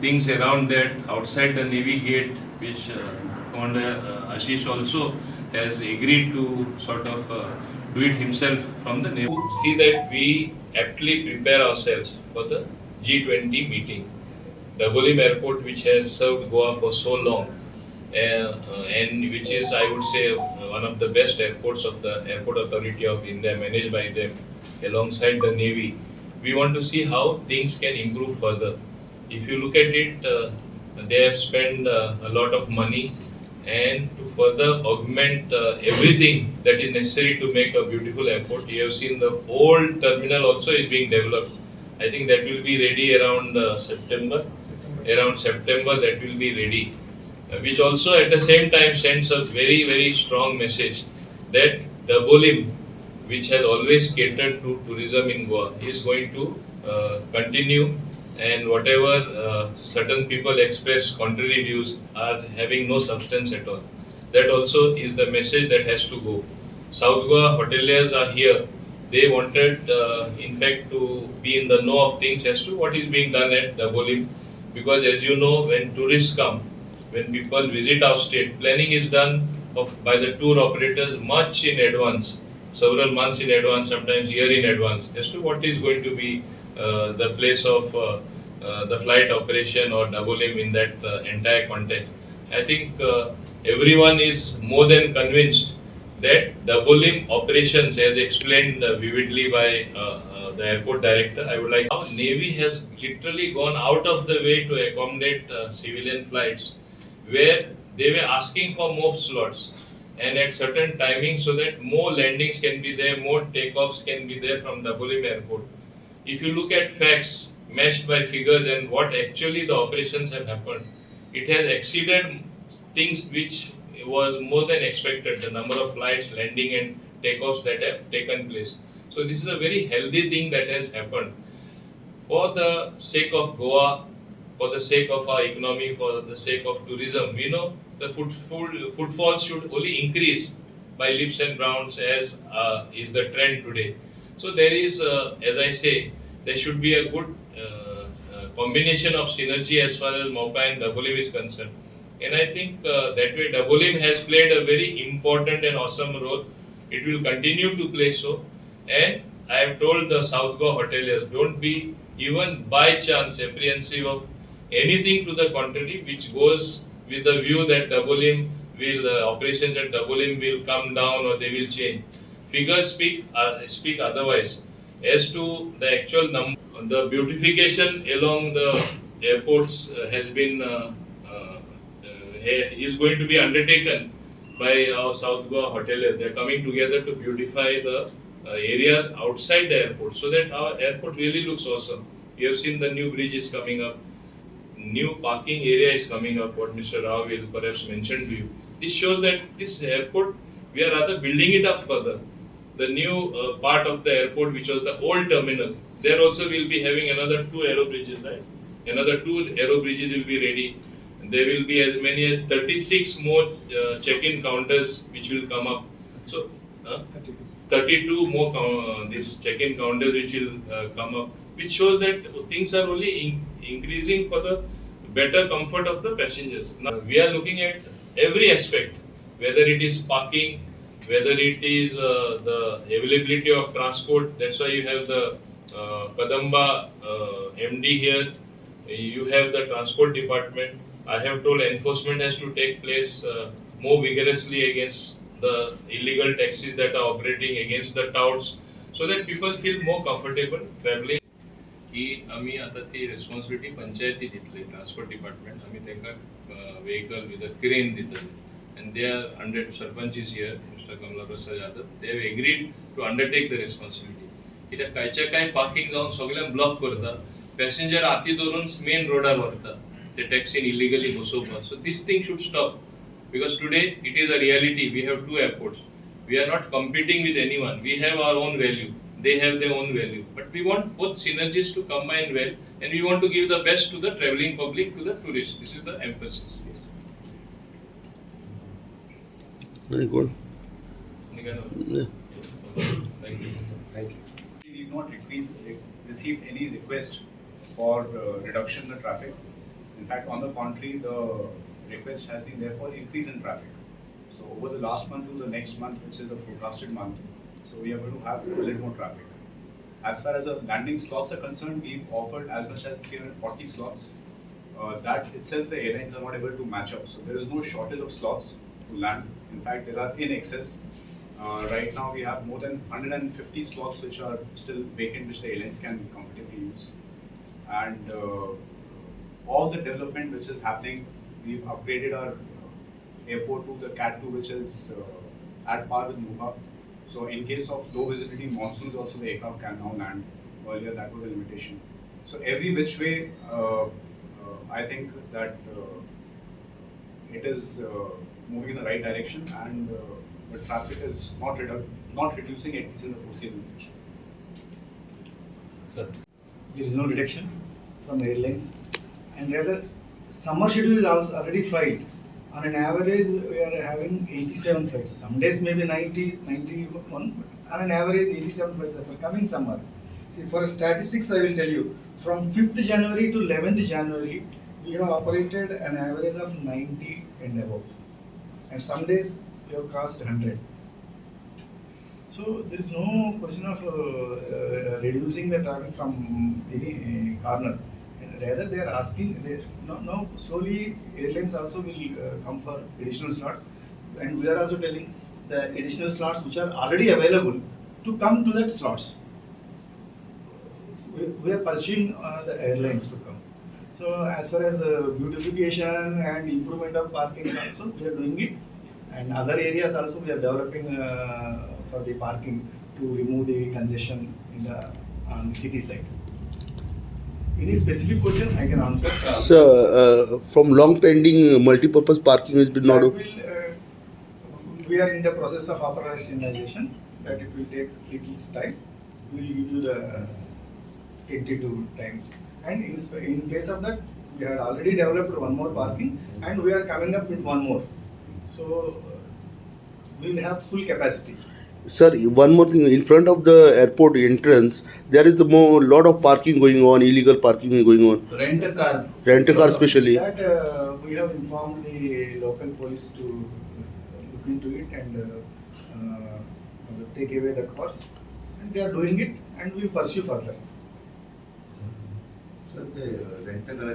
things around that outside the Navy gate, which Commander Ashish also has agreed to sort of do it himself from the Navy. See that we aptly prepare ourselves for the G20 meeting. Dabolim Airport, which has served Goa for so long, and which is, I would say, one of the best airports of the Airport Authority of India, managed by them alongside the Navy. We want to see how things can improve further. If you look at it, they have spent a lot of money, and to further augment everything that is necessary to make a beautiful airport. You have seen the old terminal also is being developed. I think that will be ready around September. Around September, that will be ready, which also at the same time sends a very, very strong message that Dabolim, which has always catered to tourism in Goa, is going to continue, and whatever certain people express contrary views are having no substance at all. That also is the message that has to go. South Goa hoteliers are here. They wanted, in fact, to be in the know of things as to what is being done at Dabolim, because as you know, when tourists come, when people visit our state, planning is done by the tour operators much in advance, several months in advance, sometimes year in advance, as to what is going to be the place of the flight operation or Dabolim in that entire context. I think everyone is more than convinced that Dabolim operations, as explained vividly by the airport director, I would like. Now, Navy has literally gone out of the way to accommodate civilian flights, where they were asking for more slots and at certain timings, so that more landings can be there, more takeoffs can be there from Dabolim Airport. If you look at facts matched by figures and what actually the operations have happened, it has exceeded things which was more than expected, the number of flights, landing and takeoffs that have taken place. So this is a very healthy thing that has happened. For the sake of Goa, for the sake of our economy, for the sake of tourism, we know the footfalls should only increase by leaps and bounds, as is the trend today. So there is, as I say, there should be a good combination of synergy as far as MOPA and Dabolim is concerned. And I think that way Dabolim has played a very important and awesome role. It will continue to play so. And I have told the South Goa hoteliers, don't be even by chance apprehensive of anything to the contrary, which goes with the view that Dabolim will, operations at Dabolim will come down or they will change. Figures speak otherwise. As to the actual number, the beautification along the airports has been is going to be undertaken by our South Goa hoteliers. They are coming together to beautify the areas outside the airport, so that our airport really looks awesome. You have seen the new bridge is coming up, new parking area is coming up, what Mr. Rao will perhaps mention to you. This shows that this airport, we are rather building it up further. The new part of the airport, which was the old terminal, there also will be having another 2 aero bridges, right? Another 2 aero bridges will be ready. There will be as many as 36 more check-in counters which will come up. So 32 more these check-in counters which will come up, which shows that things are only increasing for the better comfort of the passengers. Now we are looking at every aspect, whether it is parking, whether it is the availability of transport. That's why you have the Kadamba MD here. You have the transport department. I have told enforcement has to take place more vigorously against the illegal taxis that are operating, against the touts, so that people feel more comfortable traveling. ही आम्ही आता ती responsibility पंचायती दितली, transport department आम्ही तांकां vehicle with a crane दितले, and they are under Sarpanch is here, Mr. Kamala Prasad Yadav. They have agreed to undertake the responsibility. कित्याक कांयच्या कांय parking जावन सगळ्यांक ब्लॉक करता, पॅसेंजर हाती धरून मेन रोडार व्हरता ते टॅक्सीन illegally बसोवपाक. So this thing should stop, because today it is a reality. We have 2 airports. We are not competing with anyone. We have our own value. They have their own value. But we want both synergies to combine well, and we want to give the best to the traveling public, to the tourists. This is the emphasis. Very good. Yeah. Thank you. Thank you. We did not receive any request for reduction in the traffic. In fact, on the contrary, the request has been there for increase in traffic. So over the last month to the next month, which is the forecasted month, so we are going to have a little more traffic. As far as the landing slots are concerned, we've offered as much as 340 slots. That itself, the airlines are not able to match up. So there is no shortage of slots to land. In fact, there are in excess. Right now, we have more than 150 slots which are still vacant, which the airlines can comfortably use. And all the development which is happening, we've upgraded our airport to the Cat 2, which is at par with Muha. So in case of low visibility monsoons, also the aircraft can now land. Earlier, that was a limitation. So every which way, I think that it is moving in the right direction, and the traffic is not reducing, at least in the foreseeable future. Sir, there is no reduction from airlines, and rather summer schedule is already flight. On an average, we are having 87 flights. Some days maybe 90, 91, but on an average 87 flights for coming summer. See, for statistics, I will tell you, from 5th January to 11th January, we have operated an average of 90 and above. And some days we have crossed 100. So there is no question of reducing the traffic from any corner. And rather, they are asking. Now slowly airlines also will come for additional slots, and we are also telling the additional slots which are already available to come to that slots. We are pursuing the airlines to come. So as far as beautification and improvement of parking also, we are doing it, and other areas also we are developing for the parking to remove the congestion on the city side. Any specific question I can answer? So, from long pending multi-purpose parking has been not. We are in the process of operationalization. That it will take little time. We will give you the tentative time. And in case of that, we had already developed one more parking, and we are coming up with one more. So we will have full capacity. Sir, one more thing. In front of the airport entrance, there is lot of parking going on, illegal parking going on. Rent a car. Rent a car especially. That we have informed the local police to look into it and take away the cars. And they are doing it, and we pursue further. Sir, the rental